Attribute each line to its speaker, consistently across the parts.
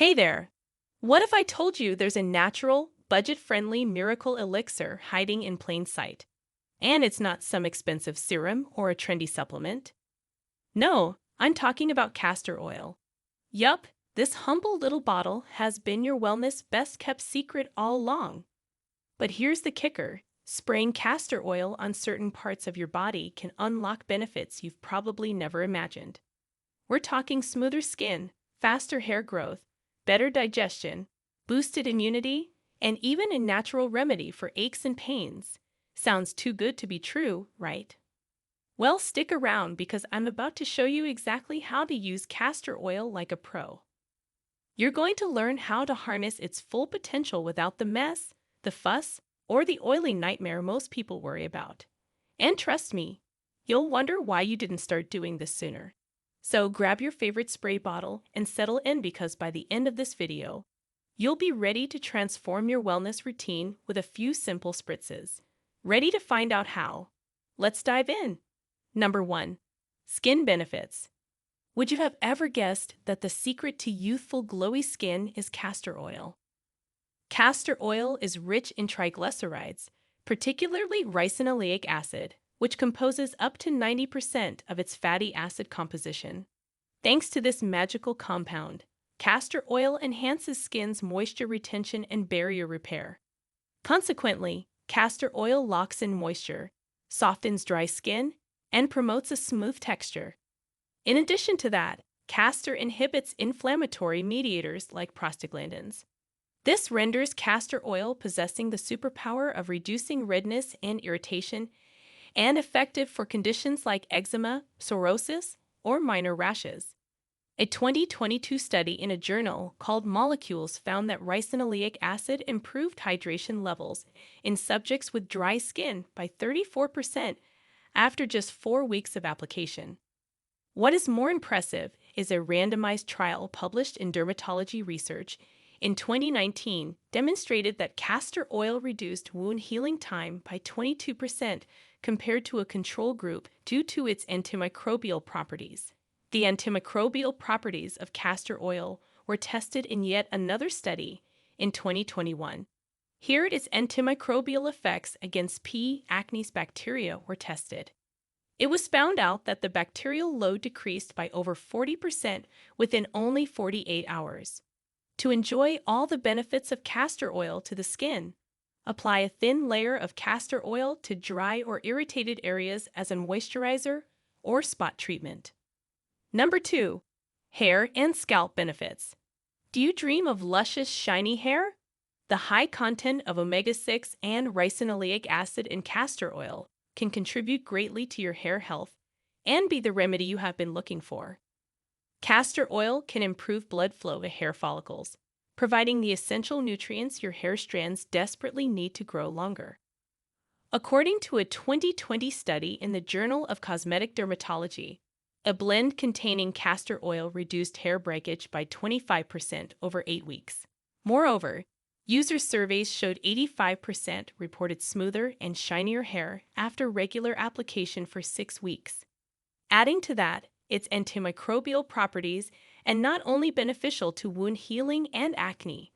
Speaker 1: Hey there! What if I told you there's a natural, budget-friendly miracle elixir hiding in plain sight? And it's not some expensive serum or a trendy supplement. No, I'm talking about castor oil. Yup, this humble little bottle has been your wellness best-kept secret all along. But here's the kicker. Spraying castor oil on certain parts of your body can unlock benefits you've probably never imagined. We're talking smoother skin, faster hair growth, better digestion, boosted immunity, and even a natural remedy for aches and pains. Sounds too good to be true, right? Well, stick around because I'm about to show you exactly how to use castor oil like a pro. You're going to learn how to harness its full potential without the mess, the fuss, or the oily nightmare most people worry about. And trust me, you'll wonder why you didn't start doing this sooner. So grab your favorite spray bottle and settle in because by the end of this video, you'll be ready to transform your wellness routine with a few simple spritzes. Ready to find out how? Let's dive in. Number 1. Skin benefits. Would you have ever guessed that the secret to youthful glowy skin is castor oil? Castor oil is rich in triglycerides, particularly ricinoleic acid, which composes up to 90% of its fatty acid composition. Thanks to this magical compound, castor oil enhances skin's moisture retention and barrier repair. Consequently, castor oil locks in moisture, softens dry skin, and promotes a smooth texture. In addition to that, castor inhibits inflammatory mediators like prostaglandins. This renders castor oil possessing the superpower of reducing redness and irritation and effective for conditions like eczema, psoriasis, or minor rashes. A 2022 study in a journal called Molecules found that ricinoleic acid improved hydration levels in subjects with dry skin by 34% after just 4 weeks of application. What is more impressive is a randomized trial published in Dermatology Research in 2019 demonstrated that castor oil reduced wound healing time by 22% compared to a control group due to its antimicrobial properties. The antimicrobial properties of castor oil were tested in yet another study in 2021. Here, its antimicrobial effects against P. acnes bacteria were tested. It was found out that the bacterial load decreased by over 40% within only 48 hours. To enjoy all the benefits of castor oil to the skin, apply a thin layer of castor oil to dry or irritated areas as a moisturizer or spot treatment. Number 2. Hair and scalp benefits. Do you dream of luscious, shiny hair? The high content of omega-6 and ricinoleic acid in castor oil can contribute greatly to your hair health and be the remedy you have been looking for. Castor oil can improve blood flow to hair follicles, providing the essential nutrients your hair strands desperately need to grow longer. According to a 2020 study in the Journal of Cosmetic Dermatology, a blend containing castor oil reduced hair breakage by 25% over 8 weeks. Moreover, user surveys showed 85% reported smoother and shinier hair after regular application for 6 weeks. Adding to that, its antimicrobial properties and not only beneficial to wound healing and acne,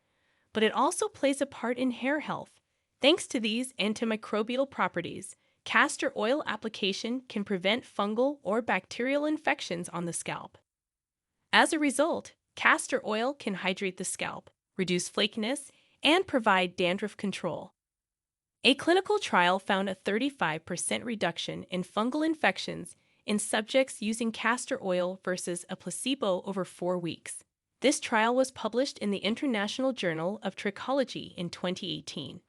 Speaker 1: but it also plays a part in hair health. Thanks to these antimicrobial properties, castor oil application can prevent fungal or bacterial infections on the scalp. As a result, castor oil can hydrate the scalp, reduce flakiness, and provide dandruff control. A clinical trial found a 35% reduction in fungal infections in subjects using castor oil versus a placebo over 4 weeks. This trial was published in the International Journal of Trichology in 2018.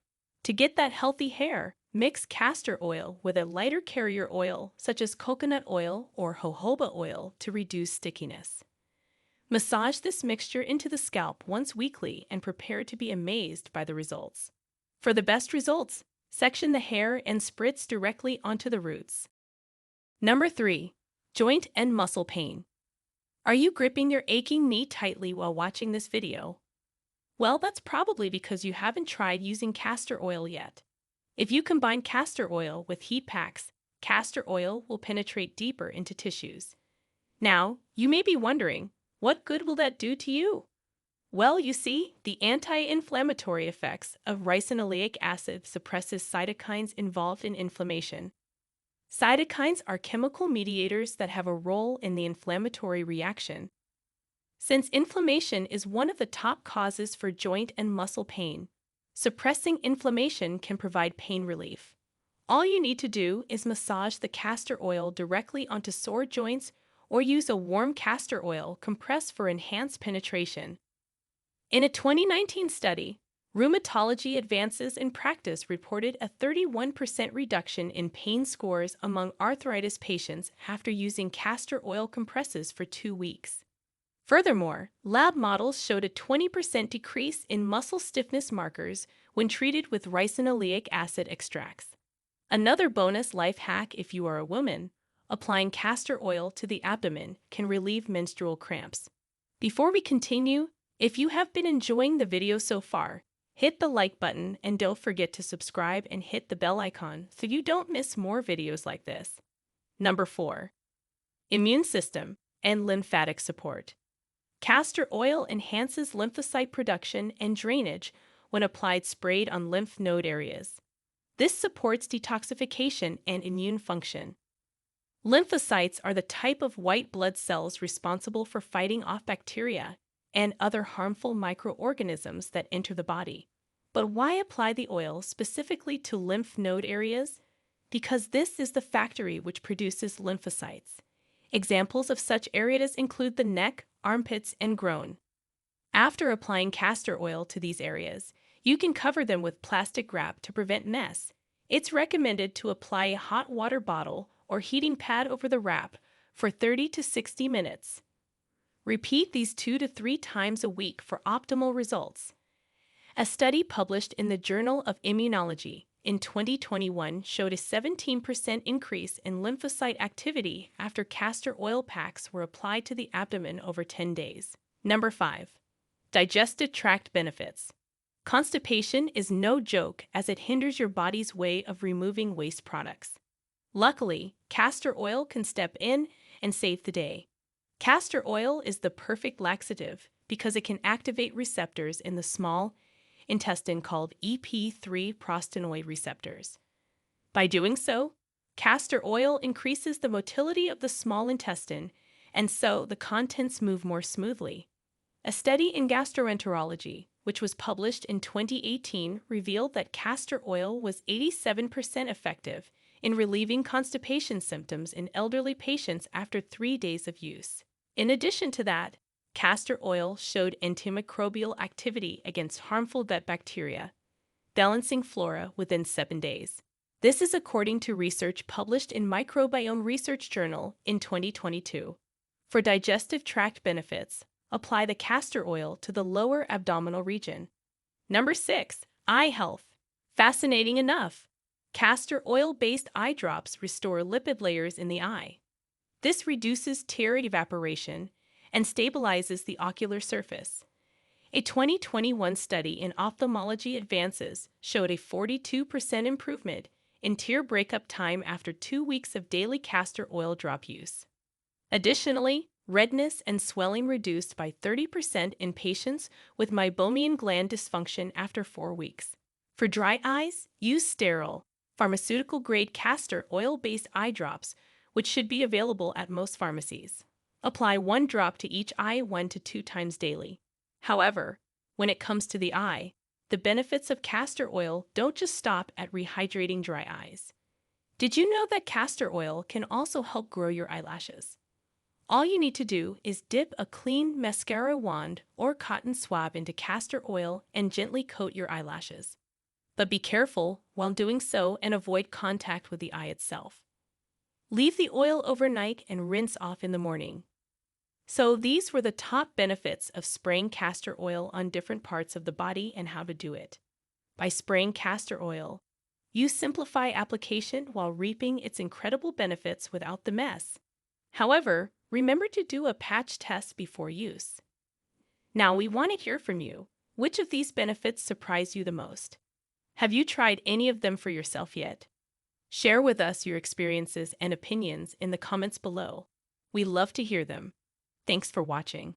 Speaker 1: To get that healthy hair, mix castor oil with a lighter carrier oil such as coconut oil or jojoba oil to reduce stickiness. Massage this mixture into the scalp once weekly and prepare to be amazed by the results. For the best results, section the hair and spritz directly onto the roots. Number 3. Joint and muscle pain. Are you gripping your aching knee tightly while watching this video? Well, that's probably because you haven't tried using castor oil yet. If you combine castor oil with heat packs, castor oil will penetrate deeper into tissues. Now, you may be wondering, what good will that do to you? Well, you see, the anti-inflammatory effects of ricinoleic acid suppresses cytokines involved in inflammation. Cytokines are chemical mediators that have a role in the inflammatory reaction. Since inflammation is one of the top causes for joint and muscle pain, suppressing inflammation can provide pain relief. All you need to do is massage the castor oil directly onto sore joints or use a warm castor oil compress for enhanced penetration. In a 2019 study, Rheumatology Advances in Practice reported a 31% reduction in pain scores among arthritis patients after using castor oil compresses for 2 weeks. Furthermore, lab models showed a 20% decrease in muscle stiffness markers when treated with ricinoleic acid extracts. Another bonus life hack if you are a woman, applying castor oil to the abdomen can relieve menstrual cramps. Before we continue, if you have been enjoying the video so far, hit the like button and don't forget to subscribe and hit the bell icon so you don't miss more videos like this. Number 4. Immune system and lymphatic support. Castor oil enhances lymphocyte production and drainage when applied sprayed on lymph node areas. This supports detoxification and immune function. Lymphocytes are the type of white blood cells responsible for fighting off bacteria and other harmful microorganisms that enter the body. But why apply the oil specifically to lymph node areas? Because this is the factory which produces lymphocytes. Examples of such areas include the neck, armpits, and groin. After applying castor oil to these areas, you can cover them with plastic wrap to prevent mess. It's recommended to apply a hot water bottle or heating pad over the wrap for 30 to 60 minutes. Repeat these 2 to 3 times a week for optimal results. A study published in the Journal of Immunology in 2021 showed a 17% increase in lymphocyte activity after castor oil packs were applied to the abdomen over 10 days. Number 5. Digestive tract benefits. Constipation is no joke as it hinders your body's way of removing waste products. Luckily, castor oil can step in and save the day. Castor oil is the perfect laxative because it can activate receptors in the small intestine called EP3 prostanoid receptors. By doing so, castor oil increases the motility of the small intestine, and so the contents move more smoothly. A study in gastroenterology, which was published in 2018, revealed that castor oil was 87% effective in relieving constipation symptoms in elderly patients after 3 days of use. In addition to that, castor oil showed antimicrobial activity against harmful gut bacteria, balancing flora within 7 days. This is according to research published in Microbiome Research Journal in 2022. For digestive tract benefits, apply the castor oil to the lower abdominal region. Number 6. Eye health. Fascinating enough, castor oil-based eye drops restore lipid layers in the eye. This reduces tear evaporation and stabilizes the ocular surface. A 2021 study in Ophthalmology Advances showed a 42% improvement in tear breakup time after 2 weeks of daily castor oil drop use. Additionally, redness and swelling reduced by 30% in patients with meibomian gland dysfunction after 4 weeks. For dry eyes, use sterile, pharmaceutical-grade castor oil-based eye drops, which should be available at most pharmacies. Apply 1 drop to each eye 1 to 2 times daily. However, when it comes to the eye, the benefits of castor oil don't just stop at rehydrating dry eyes. Did you know that castor oil can also help grow your eyelashes? All you need to do is dip a clean mascara wand or cotton swab into castor oil and gently coat your eyelashes. But be careful while doing so and avoid contact with the eye itself. Leave the oil overnight and rinse off in the morning. So these were the top benefits of spraying castor oil on different parts of the body and how to do it. By spraying castor oil, you simplify application while reaping its incredible benefits without the mess. However, remember to do a patch test before use. Now we want to hear from you. Which of these benefits surprised you the most? Have you tried any of them for yourself yet? Share with us your experiences and opinions in the comments below. We love to hear them. Thanks for watching.